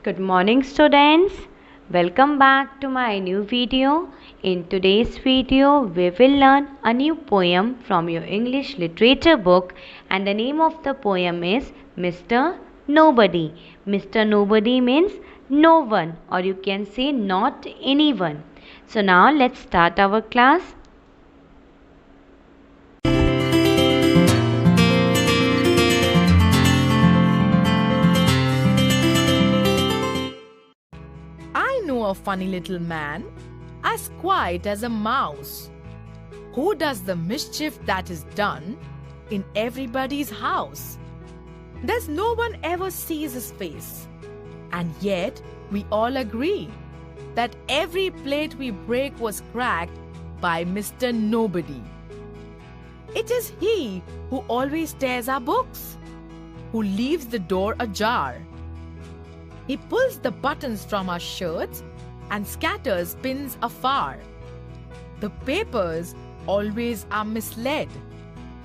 Good morning students. Welcome back to my new video. In today's video we will learn a new poem from your English literature book, and the name of the poem is Mr. Nobody. Mr. Nobody means no one, or you can say not anyone. So now let's start our class. I know a funny little man, as quiet as a mouse, who does the mischief that is done in everybody's house. There's no one ever sees his face, and yet we all agree that every plate we break was cracked by Mr. Nobody. It is he who always tears our books, who leaves the door ajar. He pulls the buttons from our shirts and scatters pins afar. The papers always are misled.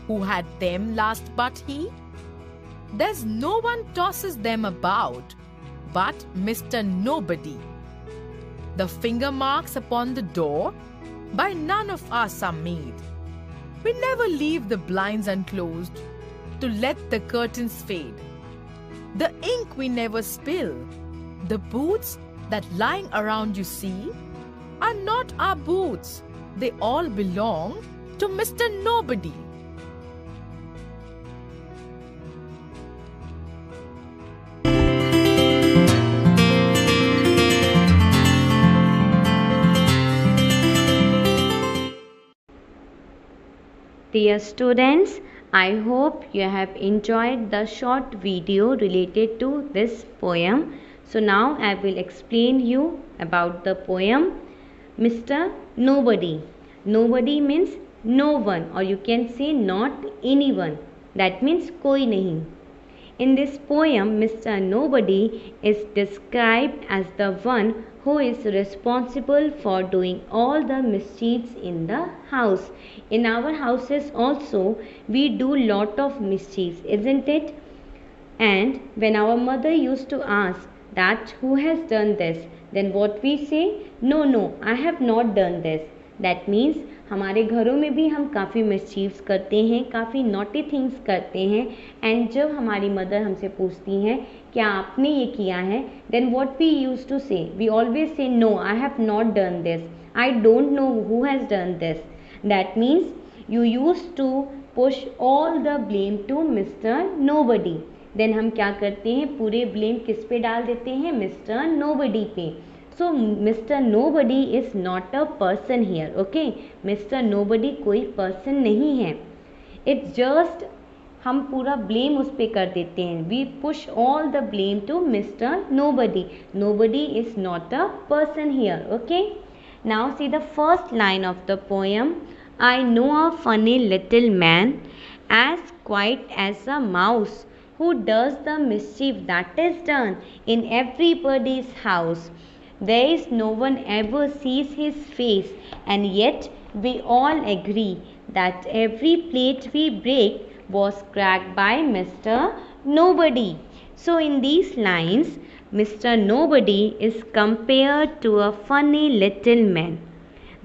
Who had them last but he? There's no one tosses them about but Mr. Nobody. The finger marks upon the door by none of us are made. We never leave the blinds unclosed to let the curtains fade. The ink we never spill. The boots that lying around you see are not our boots. They all belong to Mr. Nobody. Dear students, I hope you have enjoyed the short video related to this poem. So now I will explain you about the poem Mr. Nobody. Nobody means no one, or you can say not anyone. That means koi nahi. In this poem, Mr. Nobody is described as the one who is responsible for doing all the mischiefs in the house. In our houses also, we do lot of mischiefs, isn't it? And when our mother used to ask that who has done this, then what we say? No, I have not done this. That means हमारे घरों में भी हम काफ़ी मिसचीव्स करते हैं, काफ़ी naughty things करते हैं. एंड जब हमारी मदर हमसे पूछती हैं क्या आपने ये किया है, then what we use to say, we always say no, I have not done this, I don't know who has done this. That means you use to push all the blame to mister nobody. Then हम क्या करते हैं, पूरे blame किस पे डाल देते हैं, मिस्टर नोबडी पे. So mister nobody is not a person here. Okay, mister nobody कोई पर्सन नहीं है. इट्स जस्ट हम पूरा ब्लेम उस पर कर देते हैं. We push all the blame to mister Nobody. Nobody is not a person here. Okay, now see the first line of the poem. I know a funny little man as quiet as a mouse who does the mischief that is done in everybody's house. There is no one ever sees his face, and yet we all agree that every plate we break was cracked by Mr. Nobody. So in these lines, Mr. Nobody is compared to a funny little man.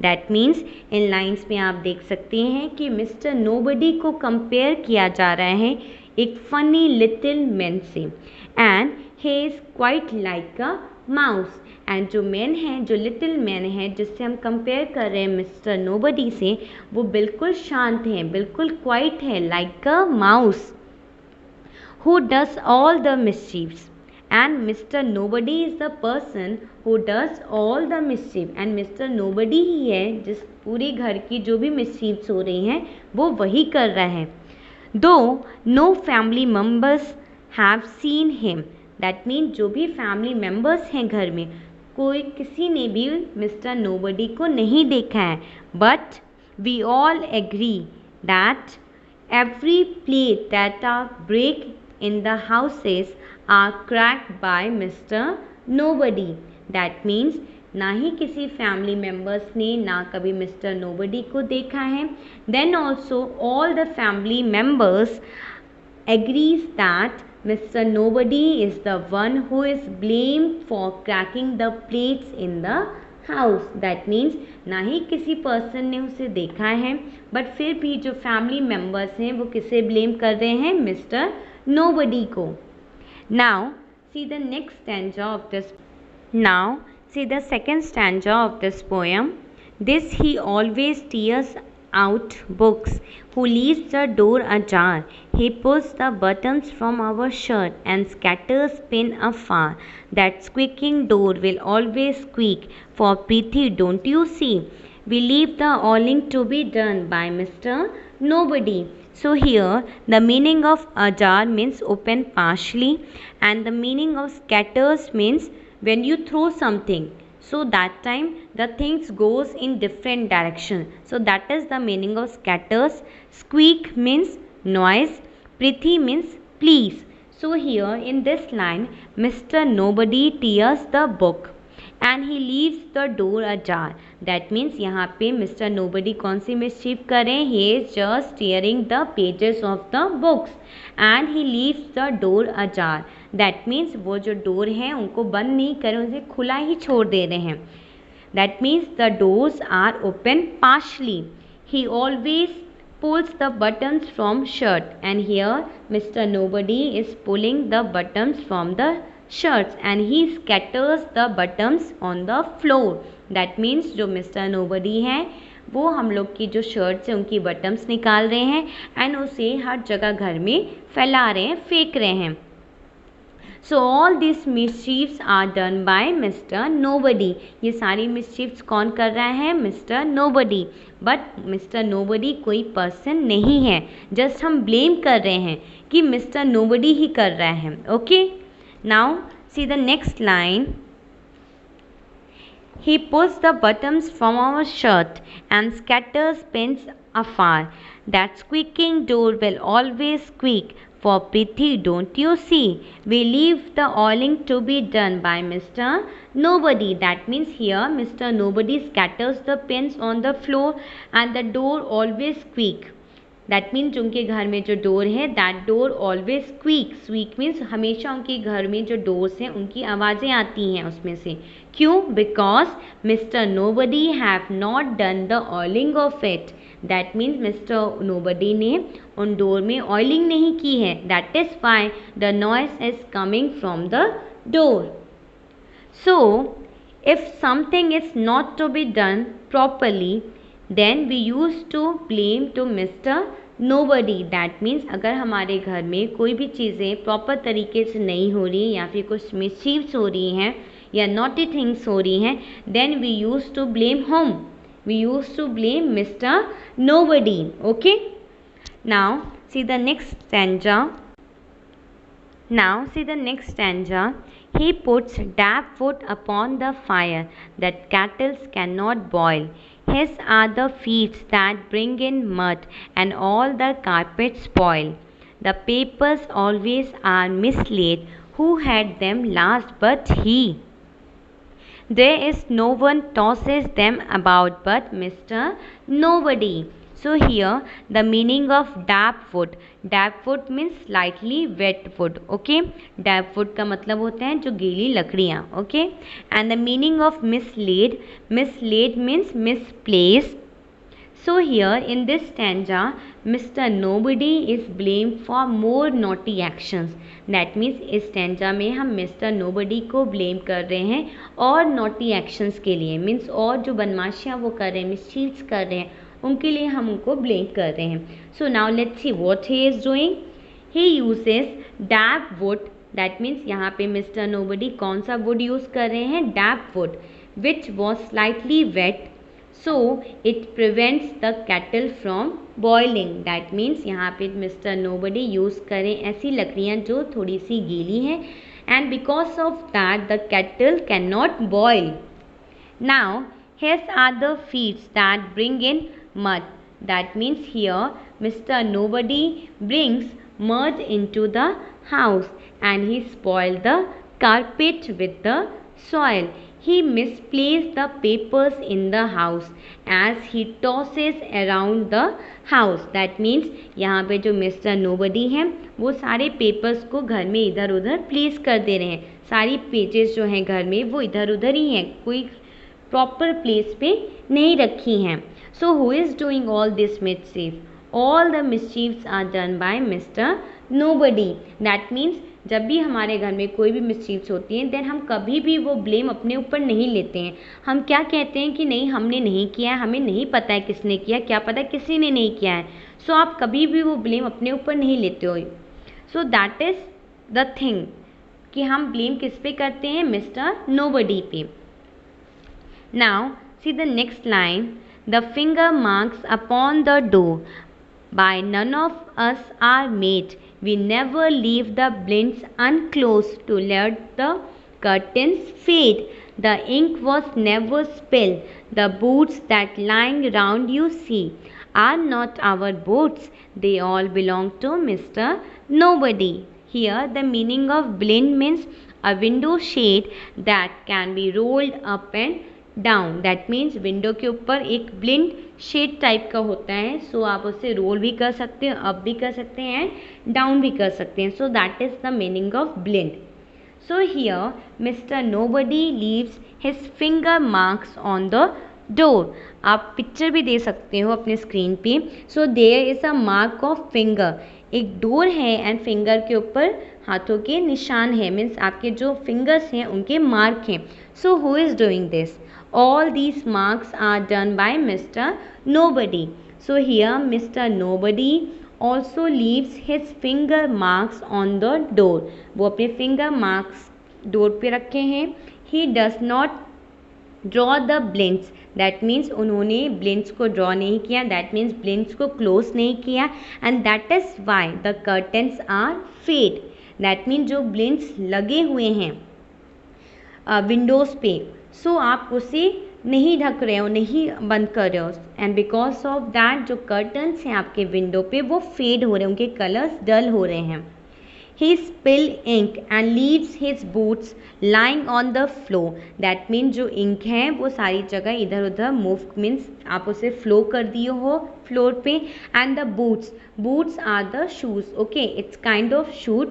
That means in lines में आप देख सकते हैं कि mister nobody को compare किया जा रहा है एक फनी लिटिल मैन से. And he is quite like a mouse. And जो मैन है, जो लिटिल मैन है जिससे हम कंपेयर कर रहे हैं मिस्टर नोबडी से, वो बिल्कुल शांत है, बिल्कुल क्वाइट है, like a mouse. Who does all the मिसचीव्स. And Mr. Nobody is the person who does all the mischief. And Mr. Nobody ही है जिस पूरे घर की जो भी mischiefs हो रही हैं वो वही कर रहा है. Though no family members have seen him. That means जो भी family members हैं घर में, कोई किसी ने भी Mr. Nobody को नहीं देखा है. But we all agree that every plate that are break in the houses are cracked by Mr. Nobody. That means ना ही किसी फैमिली मेम्बर्स ने ना कभी मिस्टर नोबडी को देखा है. Then also all the family members agrees that Mr. Nobody is the one who is blamed for cracking the plates in the house. That means ना ही किसी पर्सन ने उसे देखा है, बट फिर भी जो फैमिली मेम्बर्स हैं वो किसे ब्लेम कर रहे हैं? मिस्टर नोबडी को. Now see the next stanza of this. Now see the second stanza of this poem. This he always tears out books, who leaves the door ajar. He pulls the buttons from our shirt and scatters pen afar. That squeaking door will always squeak, for Preeti, don't you see? We leave the awling to be done by Mr. Nobody. So here the meaning of ajar means open partially, and the meaning of scatters means when you throw something, so that time the things goes in different direction. So that is the meaning of scatters. Squeak means noise. Preeti means please. So here in this line, Mr. Nobody tears the book and he leaves the door ajar. That means यहाँ पे Mr. Nobody कौन सी mischief करें? He is just tearing the pages of the books and he leaves the door ajar. That means वो जो door हैं उनको बंद नहीं करें, उसे खुला ही छोड़ दे रहे हैं. That means the doors are open partially. He always pulls the buttons from shirt, and here Mr. Nobody is pulling the buttons from the shirts and he scatters the buttons on the floor. That means जो Mr. Nobody है वो हम लोग की जो shirts हैं उनकी buttons निकाल रहे हैं एंड उसे हर जगह घर में फैला रहे हैं, फेंक रहे हैं. So all these mischiefs are done by Mr. Nobody. ये सारी mischiefs कौन कर रहा है? Mr. Nobody. But Mr. Nobody कोई person नहीं है, just हम blame कर रहे हैं कि Mr. Nobody ही कर रहा है. Okay? Now see the next line. He pulls the buttons from our shirt and scatters pens afar. That squeaking door will always squeak, for Preeti, don't you see? We leave the awling to be done by Mr. Nobody. That means here Mr. Nobody scatters the pens on the floor and the door always squeak. That means उनके घर में जो door है that door always squeak. Squeak means हमेशा उनके घर में जो डोर्स हैं उनकी आवाज़ें आती हैं उसमें से. क्यों? Because mister Nobody have not done the oiling of it. That means mister Nobody ने उन डोर में ऑयलिंग नहीं की है. That is why the noise is coming from the door. So if something is not to be done properly then we used to blame to Mr. Nobody. That means अगर हमारे घर में कोई भी चीज़ें प्रॉपर तरीके से नहीं हो रही या फिर कुछ मिसचीव्स हो रही हैं या नॉटी थिंग्स हो रही हैं, then we used to blame whom? We used to blame Mr. Nobody. Okay? Now see the next stanza. Now see the next stanza. He puts damp wood upon the fire that kettles cannot boil. His are the feet that bring in mud and all the carpets spoil. The papers always are mislaid. Who had them last but he? There is no one tosses them about but Mr. Nobody. So here the meaning of damp wood. Damp wood means slightly wet wood. Okay? Damp wood का मतलब होता है जो गीली लकड़ियाँ. Okay? And the meaning of mislaid. Mislaid means misplaced. So here in this stanza, Mr. Nobody is blamed for more naughty actions. That means इस stanza में हम Mr. Nobody को blame कर रहे हैं और naughty actions के लिए. Means और जो बदमाशियाँ वो कर रहे हैं, mischiefs कर रहे हैं, उनके लिए हम उनको ब्लेम कर रहे हैं. So now let's see what he is doing. He uses damp wood. That means यहाँ पे मिस्टर नोबडी कौन सा वुड यूज़ कर रहे हैं? Damp wood, which was slightly wet so it prevents the kettle from boiling. That means यहाँ पे mister nobody use करें ऐसी लकड़ियाँ जो थोड़ी सी गीली हैं and because of that the kettle can not boil. Now his are the feet that bring in mud. That means here Mr. Nobody brings mud into the house and he spoiled the carpet with the soil. He misplaced the papers in the house as he tosses around the house. That means यहाँ पे जो mister nobody हैं वो सारे papers को घर में इधर उधर प्लेस कर दे रहे हैं. सारी पेजेस जो हैं घर में वो इधर उधर ही हैं, कोई प्रॉपर प्लेस पे नहीं रखी हैं. So who is doing all this mischief? All the mischiefs are done by Mr. Nobody. That means जब भी हमारे घर में कोई भी मिसचीव्स होती हैं देन हम कभी भी वो ब्लेम अपने ऊपर नहीं लेते हैं. हम क्या कहते हैं कि नहीं हमने नहीं किया है, हमें नहीं पता है किसने किया, क्या पता किसी ने नहीं किया है. सो आप कभी भी वो ब्लेम अपने ऊपर नहीं लेते हो. सो दैट इज़ द थिंग कि हम ब्लेम किस पे करते हैं, मिस्टर नोबडी पे. Now see the next line. The finger marks upon the door by none of us are made. We never leave the blinds unclosed to let the curtains fade. The ink was never spilled. The boots that lying round you see are not our boots. They all belong to Mr. Nobody. Here the meaning of blind means a window shade that can be rolled up and down. That means window के ऊपर एक blind shade type का होता है. सो आप उसे role भी कर सकते हो, अप भी कर सकते हैं, डाउन भी कर सकते हैं. So that is the meaning of blind. So here mister nobody leaves his finger marks on the door. आप पिक्चर भी दे सकते हो अपने स्क्रीन पे. So there is a mark of finger. एक डोर है एंड फिंगर के ऊपर हाथों के निशान है, मीन्स आपके जो फिंगर्स हैं उनके मार्क हैं. So who is doing this? All these marks are done by Mr. Nobody. So here Mr. Nobody also leaves his finger marks on the door. वो अपने finger marks डोर पे रखे हैं. He does not draw the blinds. That means उन्होंने blinds को draw नहीं किया. That means blinds को close नहीं किया. And that is why the curtains are fade. That means जो blinds लगे हुए हैं विंडोज़ पे, सो आप उसे नहीं ढक रहे हो, नहीं बंद कर रहे हो. एंड बिकॉज ऑफ दैट जो कर्टन्स हैं आपके विंडो पे वो फेड हो रहे हैं, उनके कलर्स डल हो रहे हैं. He spill ink and leaves his boots lying on the floor. That means जो इंक है वो सारी जगह इधर उधर मूव, मीन्स आप उसे फ्लो कर दिए हो फ्लोर पे. And the boots are the shoes. Okay, it's kind of shoes.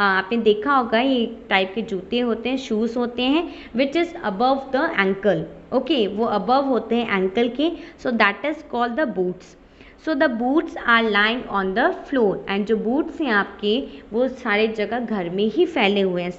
आपने देखा होगा ये टाइप के जूते होते हैं, शूज़ होते हैं which is above the ankle. Okay, वो अबव होते हैं एंकल के. So that is called the boots. So the boots are lying on the floor. And जो बूट्स हैं आपके वो सारे जगह घर में ही फैले हुए हैं.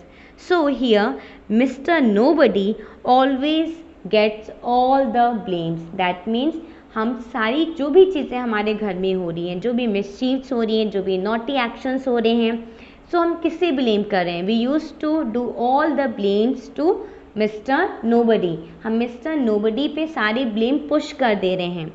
So here mister Nobody always gets all the blames. That means हम सारी जो भी चीज़ें हमारे घर में हो रही हैं, जो भी मिसचीव्स हो रही हैं, जो भी नॉटी एक्शंस हो रहे हैं, सो हम किससे ब्लेम कर रहे हैं? We use to do all the blames to mister Nobody. हम मिस्टर नोबडी पे सारे ब्लेम पुश कर दे रहे हैं.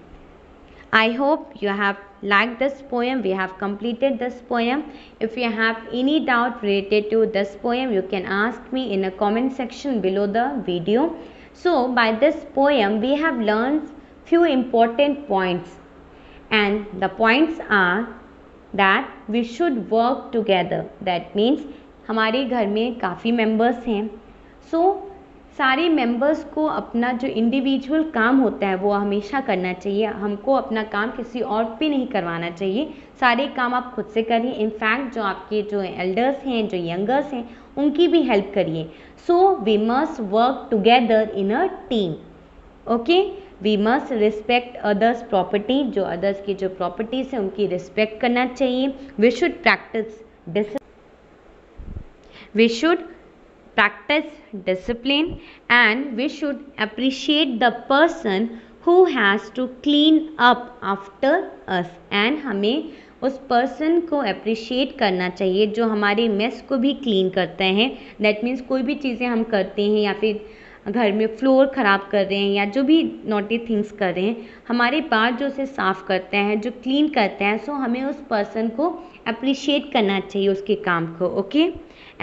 I hope you have liked this poem. We have completed this poem. If you have any doubt related to this poem, you can ask me in a comment section below the video. So by this poem we have learned few important points, and the points are that we should work together. That means हमारे घर में काफ़ी members हैं, so सारे members को अपना जो individual काम होता है वो हमेशा करना चाहिए. हमको अपना काम किसी और पे नहीं करवाना चाहिए. सारे काम आप खुद से करिए. इनफैक्ट जो आपके जो एल्डर्स हैं, जो यंगर्स हैं, उनकी भी हेल्प करिए. So we must work together in a team. Okay, we must respect others property. जो अदर्स की जो प्रॉपर्टीज़ हैं उनकी रिस्पेक्ट करना चाहिए. We should practice discipline, and we should appreciate the person who has to clean up after us. and हमें उस person को अप्रिशिएट करना चाहिए जो हमारे मेस को भी क्लीन करते हैं. दैट मीन्स कोई भी चीज़ें हम करते हैं या फिर घर में फ्लोर ख़राब कर रहे हैं या जो भी नॉटी थिंग्स कर रहे हैं, हमारे बाद जो उसे साफ़ करते हैं, जो क्लीन करते हैं, सो हमें उस पर्सन को अप्रिशिएट करना चाहिए उसके काम को. Okay,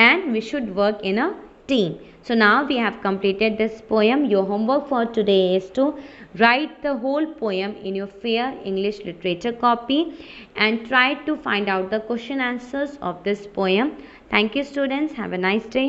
and we should work in a team. So now we have completed this poem. Your homework for today is to write the whole poem in your fair English literature copy and try to find out the question answers of this poem. Thank you students. Have a nice day.